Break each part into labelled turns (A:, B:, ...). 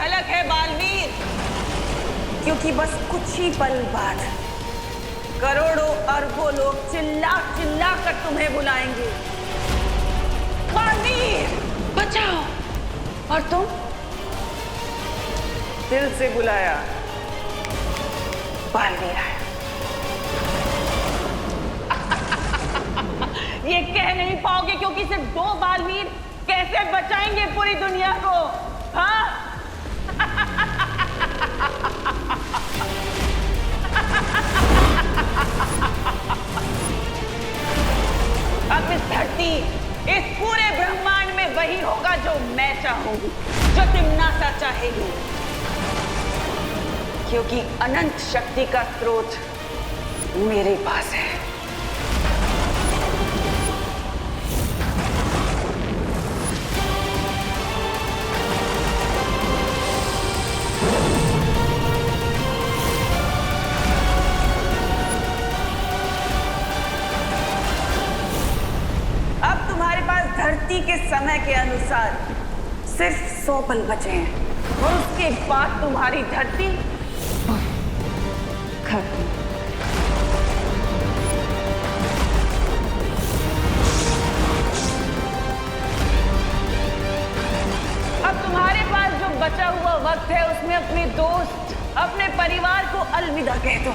A: झलक है बालवीर, क्योंकि बस कुछ ही पल बाद करोड़ों अरबों लोग चिल्ला चिल्ला कर तुम्हें बुलाएंगे। बालवीर बचाओ, और तुम दिल से बुलाया, बालवीर आया। ये कह नहीं पाओगे क्योंकि सिर्फ 2 बालवीर कैसे बचाएंगे पूरी दुनिया को? हाँ? अब इस धरती, इस पूरे ब्रह्मांड में वही होगा जो मैं चाहूंगी, जो तिम्नासा चाहेगी, क्योंकि अनंत शक्ति का स्रोत मेरे पास है। अब तुम्हारे पास धरती के समय के अनुसार सिर्फ 100 पल बचे हैं, और उसके बाद तुम्हारी धरती खत्म। अब तुम्हारे पास जो बचा हुआ वक्त है उसमें अपने दोस्त, अपने परिवार को अलविदा कह दो,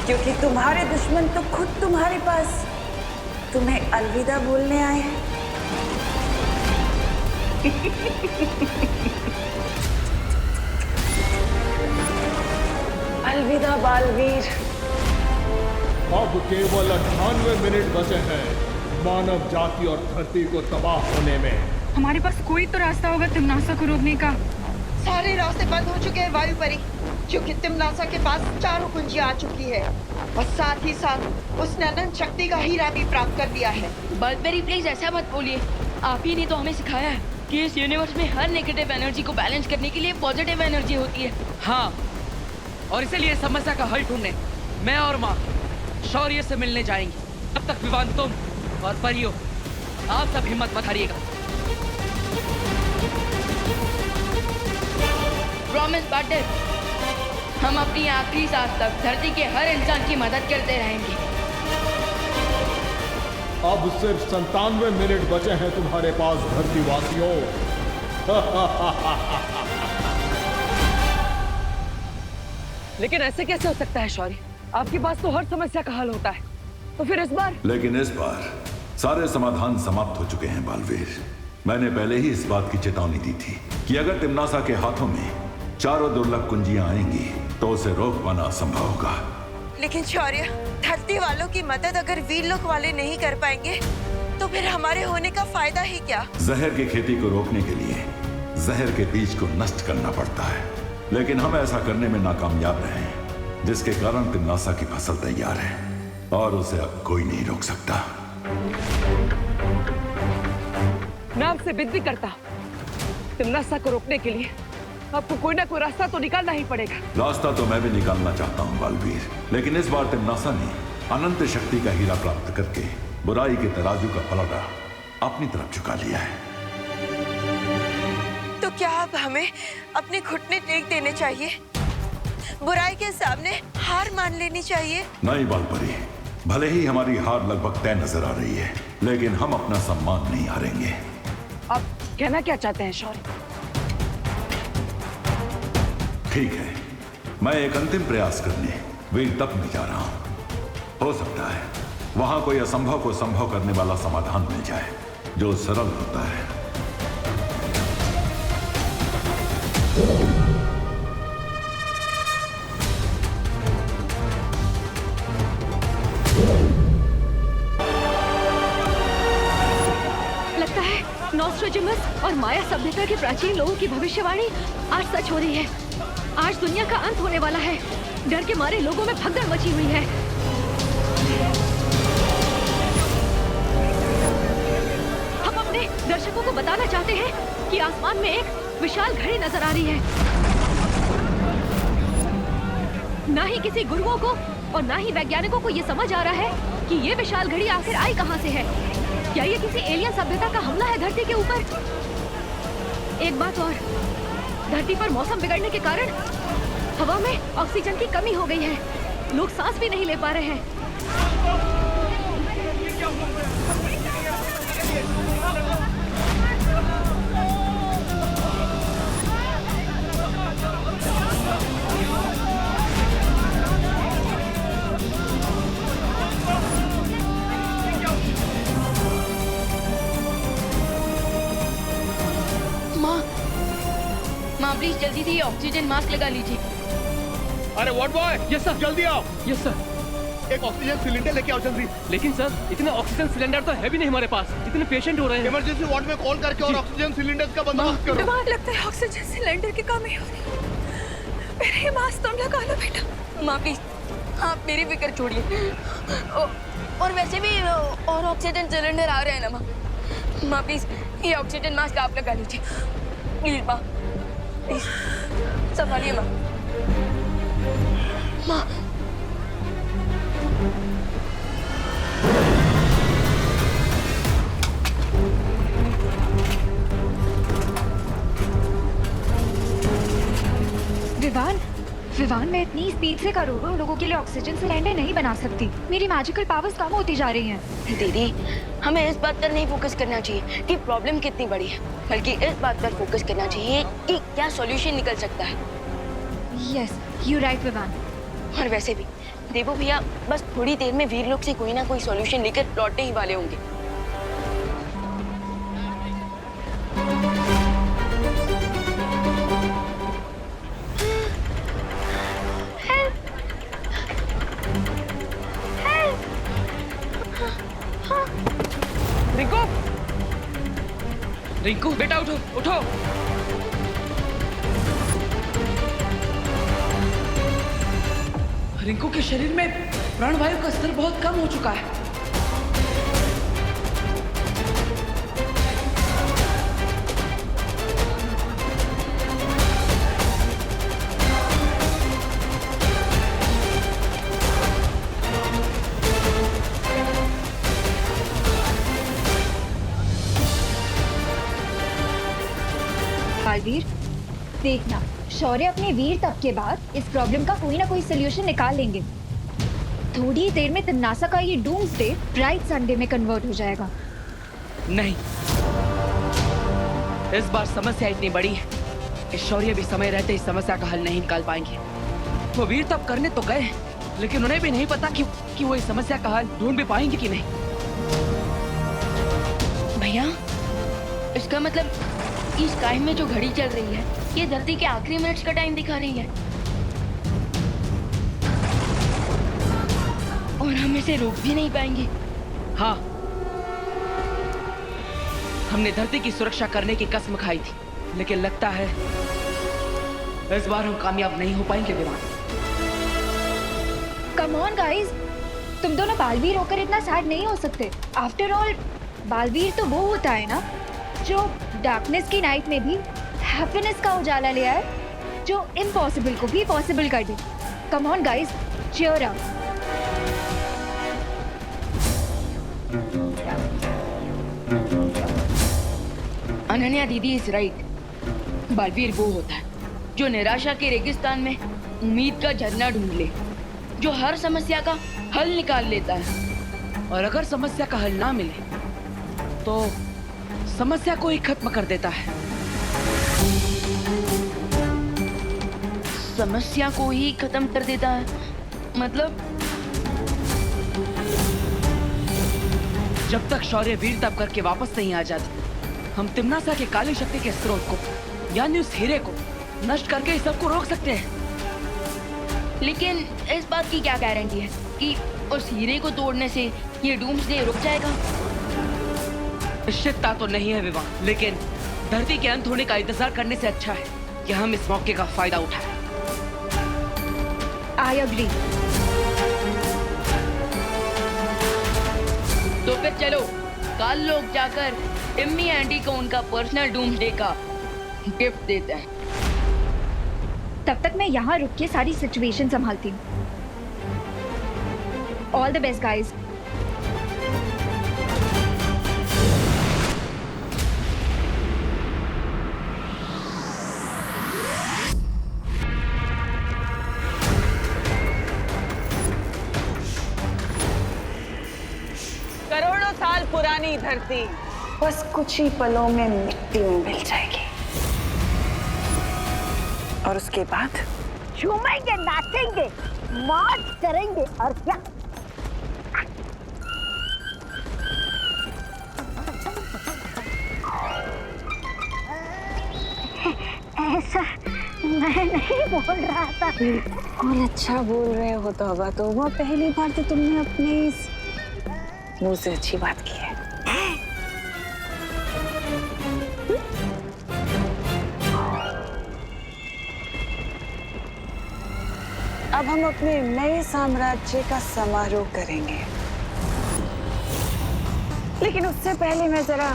A: क्योंकि तुम्हारे दुश्मन तो खुद तुम्हारे पास तुम्हें अलविदा बोलने आए हैं। अलविदा बालवीर।
B: अब केवल 98 मिनट बचे हैं मानव जाति और धरती को तबाह होने में।
C: हमारे पास कोई तो रास्ता होगा तिम्नासा को रोकने का।
D: सारे रास्ते बंद हो चुके हैं वायु परी, क्योंकि तिम्नासा के पास 4 कुंजियां आ चुकी है, और साथ ही साथ उसने अनंत शक्ति का हीरा भी प्राप्त कर लिया है।
E: बल्बेरी प्लीज ऐसा मत बोलिए, आप ही ने तो हमें सिखाया है कि इस यूनिवर्स में हर नेगेटिव एनर्जी को बैलेंस करने के लिए पॉजिटिव एनर्जी होती है।
F: हाँ, और इसीलिए समस्या का हल ढूंढने मैं और माँ शौर्य से मिलने जाएंगे। तब तक विवान तुम और परियो, आप सब हिम्मत मत हारिएगा।
E: प्रॉमिस पार्टनर, हम अपनी आखिरी सांस तक धरती के हर इंसान की मदद करते रहेंगे।
B: अब सिर्फ 97 मिनट बचे हैं तुम्हारे पास धरतीवासियों।
F: लेकिन ऐसे कैसे हो सकता है शौर्य? आपके पास तो हर समस्या का हल होता है, तो फिर इस बार?
G: लेकिन इस बार सारे समाधान समाप्त हो चुके हैं बालवीर। मैंने पहले ही इस बात की चेतावनी दी थी कि अगर तिम्नासा के हाथों में 4 दुर्लभ कुंजियां आएंगी तो उसे रोक पाना असंभव होगा।
D: लेकिन शौर्य, धरती वालों की मदद अगर वीरलोक वाले नहीं कर पाएंगे तो फिर हमारे होने का फायदा ही क्या?
G: जहर की खेती को रोकने के लिए जहर के बीज को नष्ट करना पड़ता है, लेकिन हम ऐसा करने में नाकामयाब रहे, जिसके कारण तिम्नासा की फसल तैयार है और उसे अब कोई नहीं रोक सकता।
F: मैं आपसे विनती करता हूँ, तिम्नासा को रोकने के लिए आपको कोई ना कोई रास्ता तो निकालना ही पड़ेगा।
G: रास्ता तो मैं भी निकालना चाहता हूँ बालवीर, लेकिन इस बार तिम्नासा ने अनंत शक्ति का हीरा प्राप्त करके बुराई के तराजू का पलड़ा अपनी तरफ झुका लिया है।
D: तो क्या अब हमें अपने घुटने टेक देने चाहिए? बुराई के सामने हार मान लेनी चाहिए?
G: नहीं बालपरी, भले ही हमारी हार लगभग तय नजर आ रही है, लेकिन हम अपना सम्मान नहीं हारेंगे।
F: आप कहना क्या चाहते हैं शौर्य?
G: ठीक है, मैं एक अंतिम प्रयास करने वीर तप में जा रहा हूं। हो सकता है वहां कोई असंभव को संभव करने वाला समाधान मिल जाए जो सरल होता है।
C: लगता है नॉस्ट्रेडमस और माया सभ्यता के प्राचीन लोगों की भविष्यवाणी आज सच हो रही है। आज दुनिया का अंत होने वाला है। डर के मारे लोगों में भगदड़ मची हुई है। हम अपने दर्शकों को बताना चाहते हैं कि आसमान में एक विशाल घड़ी नजर आ रही है। ना ही किसी गुरुओं को और ना ही वैज्ञानिकों को ये समझ आ रहा है कि ये विशाल घड़ी आखिर आई कहां से है। क्या ये किसी एलियन सभ्यता का हमला है धरती के ऊपर? एक बात और, धरती पर मौसम बिगड़ने के कारण हवा में ऑक्सीजन की कमी हो गई है। लोग सांस भी नहीं ले पा रहे हैं।
E: माँ प्लीज जल्दी से ये ऑक्सीजन मास्क लगा लीजिए।
B: अरे व्हाट बॉय,
F: यस सर।
B: जल्दी आओ।
F: Yes sir.
B: एक ऑक्सीजन सिलेंडर लेके आओ जल्दी।
F: लेकिन सर इतने ऑक्सीजन सिलेंडर तो है भी नहीं हमारे पास। इतने पेशेंट हो रहे हैं।
B: इमरजेंसी वार्ड में कॉल करके और ऑक्सीजन सिलेंडर का बंदोबस्त करो।
A: बीमार लगता है, ऑक्सीजन सिलेंडर की कमी हो रही है। मेरे ये मास्क तुम लगा लो बेटा।
E: माँ प्लीज आप मेरी फिक्र छोड़िए। और वैसे भी और ऑक्सीजन सिलेंडर आ रहे हैं ना माँ। माँ प्लीज ये ऑक्सीजन मास्क आप लगा लीजिए प्लीज। माँ प्लीज संभालिए माँ। माँ
C: विवान मैं इतनी स्पीड से करोड़ों लोगों के लिए ऑक्सीजन सिलेंडर नहीं बना सकती। मेरी मैजिकल पावर्स कम होती जा रही हैं।
E: दीदी हमें इस बात पर नहीं फोकस करना चाहिए कि प्रॉब्लम कितनी बड़ी है, बल्कि इस बात पर फोकस करना चाहिए कि क्या सॉल्यूशन निकल सकता है।
C: Yes you right Vivaan.
E: और वैसे भी देवो भैया बस थोड़ी देर में वीर लोग से कोई ना कोई सॉल्यूशन लेकर लौटने ही वाले होंगे।
F: रिंकू, रिंकू बेटा उठो उठो। रिंकू के शरीर में प्राणवायु का स्तर बहुत कम हो चुका है।
C: बालवीर देखना, शौर्य अपने वीर तप के बाद इस प्रॉब्लम का कोई ना कोई सोल्यूशन निकाल लेंगे। थोड़ी देर में तन्नासा का ये डूम्सडे ब्राइट संडे में कन्वर्ट हो जाएगा।
F: नहीं, इस बार समस्या इतनी बड़ी है कि शौर्य भी समय रहते इस समस्या का हल नहीं निकाल पाएंगे। वो वीर तप करने तो गए, लेकिन उन्हें भी नहीं पता कि वो इस समस्या का हल ढूंढ भी पाएंगे कि नहीं।
E: भैया इसका मतलब इस टाइम में जो घड़ी चल रही है ये धरती के आखिरी मिनट्स का टाइम दिखा रही है और हम इसे रोक भी नहीं पाएंगे।
F: हाँ, हमने धरती की सुरक्षा करने की कसम खाई थी, लेकिन लगता है इस बार हम कामयाब नहीं हो पाएंगे विमान।
C: कम ऑन गाइस, तुम दोनों बालवीर होकर इतना सैड नहीं हो सकते। आफ्टर ऑल बालवीर तो वो होता है ना जो डार्कनेस की नाइट में भी हैप्पीनेस का उजाला ले आए, जो इम्पॉसिबल को भी पॉसिबल कर दे। Come on guys, cheer up.
E: Ananya दीदी इज राइट। बालवीर वो होता है जो निराशा के रेगिस्तान में उम्मीद का झरना ढूंढ ले, जो हर समस्या का हल निकाल लेता है
F: और अगर समस्या का हल ना मिले तो समस्या को ही खत्म कर देता है।
E: समस्या को ही खत्म कर देता है मतलब?
F: जब तक शौर्य वीर तप करके वापस नहीं आ जाते, हम तिम्नासा के काली शक्ति के स्रोत को यानी उस हीरे को नष्ट करके इस सबको रोक सकते हैं।
E: लेकिन इस बात की क्या गारंटी है कि उस हीरे को तोड़ने से ये डूम्सडे रुक जाएगा?
F: निश्चितता तो नहीं है विवान, लेकिन धरती के अंत होने का इंतजार करने से अच्छा है कि हम इस मौके का फायदा उठाएं।
C: I agree.
E: तो फिर चलो कल लोग जाकर इम्मी आंटी को उनका पर्सनल डूम्सडे का गिफ्ट देते हैं।
C: तब तक मैं यहाँ रुक के सारी सिचुएशन संभालती हूँ। All the best guys.
A: पुरानी धरती बस कुछ ही पलों में मिट्टी में मिल जाएगी। और उसके बाद
H: झूमेंगे, नाचेंगे, मौज करेंगे और क्या। ऐसा मैं नहीं बोल रहा था।
A: और अच्छा बोल रहे हो तौबा तौबा, पहली बार तो तुमने अपने इस मुंह से अच्छी बात की है। अब हम अपने नए साम्राज्य का समारोह करेंगे, लेकिन उससे पहले मैं जरा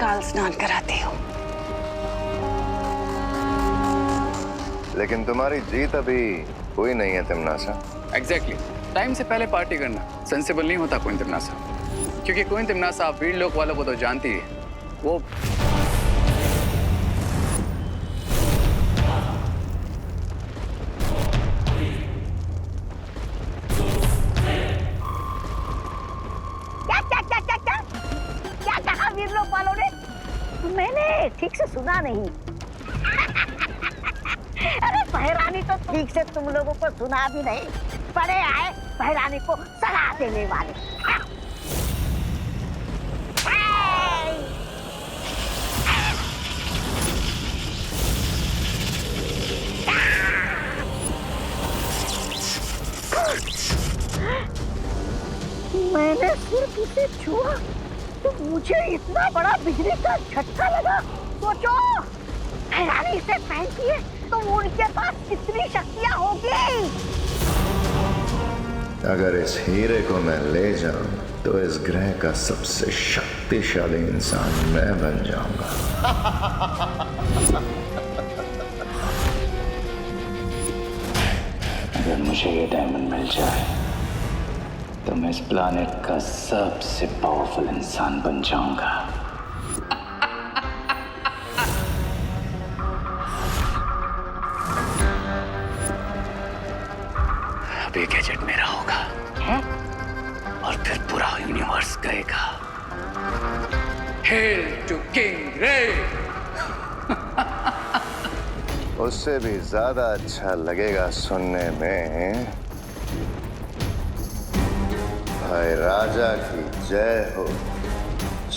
A: काल स्नान कराती हूँ।
I: लेकिन तुम्हारी जीत अभी हुई नहीं है तिमनासा।
J: एग्जैक्टली, टाइम से पहले पार्टी करना सेंसिबल नहीं होता क्वीन तिमनासा, क्योंकि क्वीन तिमनासा आप वीर लोक वालों को तो जानती है, वो
H: क्या कहा वीर लोक वालों ने? मैंने ठीक से सुना नहीं। अरे पहरानी तो ठीक से तुम लोगों को सुना भी नहीं, पड़े आए पहरानी को सलाह देने वाले। मैंने सिर्फ उसे छुआ तो मुझे इतना बड़ा बिजली का झटका लगा। सोचो, पहरानी से पहनती है तो उनके पास कितनी शक्तियां होगी।
I: अगर इस हीरे को मैं ले जाऊं तो इस ग्रह का सबसे शक्तिशाली इंसान मैं बन जाऊंगा।
K: अगर मुझे ये डायमंड मिल जाए तो मैं इस प्लैनेट का सबसे पावरफुल इंसान बन जाऊंगा। अब ये गैजेट मेरा होगा और फिर पूरा यूनिवर्स गएगा। हेल टू किंग रे।
I: उससे भी ज्यादा अच्छा लगेगा सुनने में, भाई राजा की जय हो,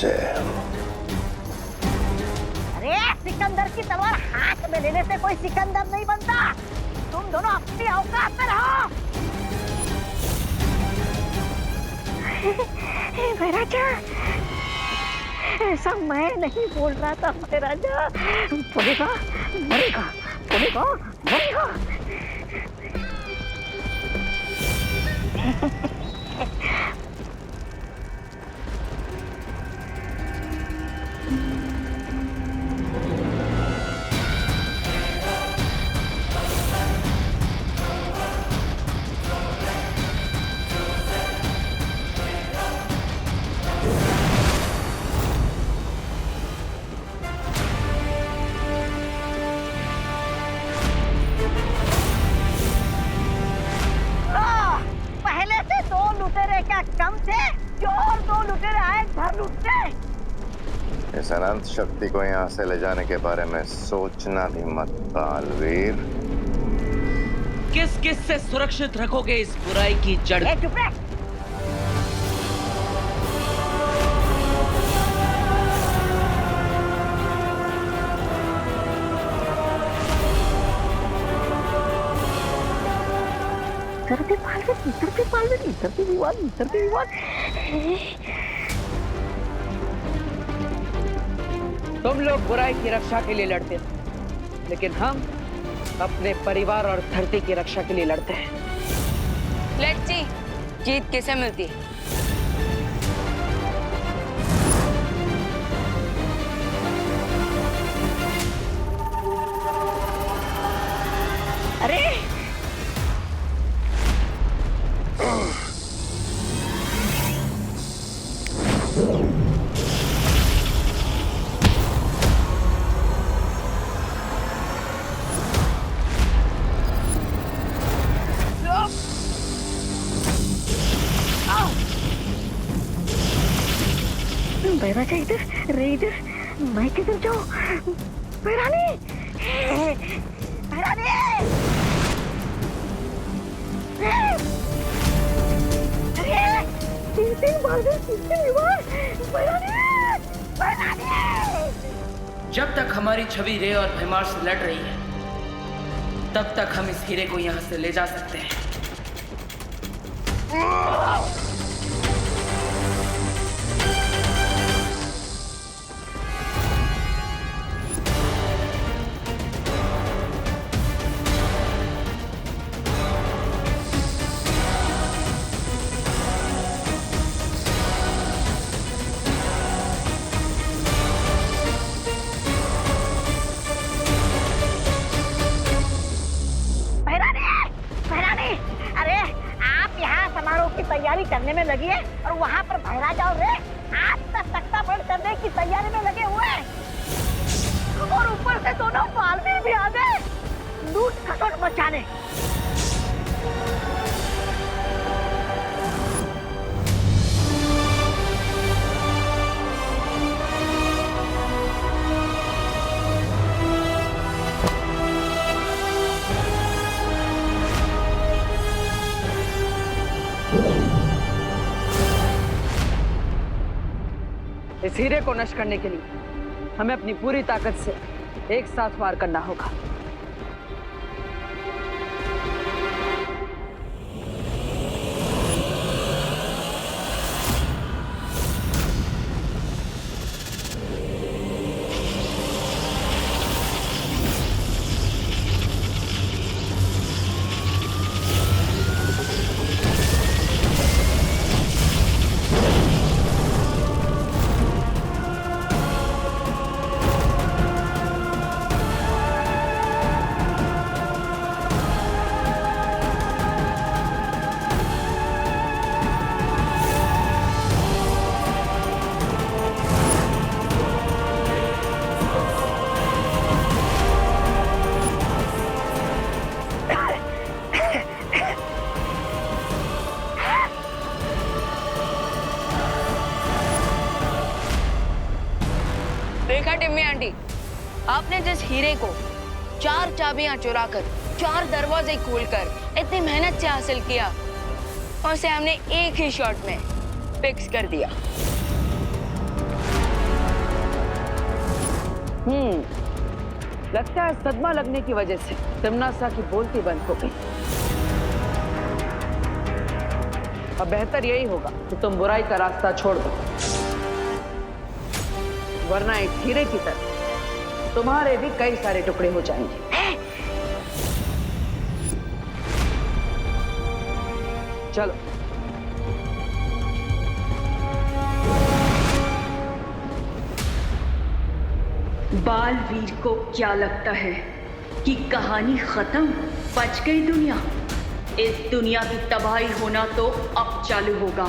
I: जय हो।
H: अरे सिकंदर की तलवार हाथ में लेने से कोई सिकंदर नहीं बनता। तुम दोनों अपनी औकात में रहो। महाराजा, ऐसा मैं नहीं बोल रहा था महाराजा। बोलेगा मरेगा, बोलेगा मरेगा। कम थे जो और दो लुटेरे आए घर लुटते।
I: इस अनंत शक्ति को यहाँ से ले जाने के बारे में सोचना भी मत बालवीर।
F: किस किस से सुरक्षित रखोगे इस बुराई की जड़?
H: चुप रह। इधर भी पालवे, इधर भी विवाद।
F: तुम लोग बुराई की रक्षा के लिए लड़ते थे, लेकिन हम अपने परिवार और धरती की रक्षा के लिए लड़ते हैं।
E: लेट्स सी, जीत किसे मिलती है?
H: अरे दरवाजा इधर, रे इधर, मैं किधर जाऊं? रानी, रानी, तीन बार
F: जब तक हमारी छवि रे और भैमार से लड़ रही है, तब तक हम इस हीरे को यहाँ से ले जा सकते हैं।
H: तैयारी करने में लगी है और वहाँ पर भैरा जाओ रे, आज तक तख्ता बंद करने की तैयारी में लगे हुए हैं। और ऊपर से दोनों बालवीर भी आ गए लूट खसोट मचाने।
F: इस हीरे को नष्ट करने के लिए हमें अपनी पूरी ताकत से एक साथ वार करना होगा।
E: देखा टिम्मी आंटी, आपने जिस हीरे को 4 चाबियां चुराकर 4 दरवाजे खोलकर इतनी मेहनत से हासिल किया, और उसे हमने एक ही शॉट में फिक्स कर दिया।
F: लगता है सदमा लगने की वजह से तिम्नासा की बोलती बंद हो गई। अब बेहतर यही होगा कि तुम बुराई का रास्ता छोड़ दो, वरना एक हीरे की तरह तुम्हारे भी कई सारे टुकड़े हो जाएंगे। चलो।
L: बालवीर को क्या लगता है कि कहानी खत्म, बच गई दुनिया? इस दुनिया की तबाही होना तो अब चालू होगा।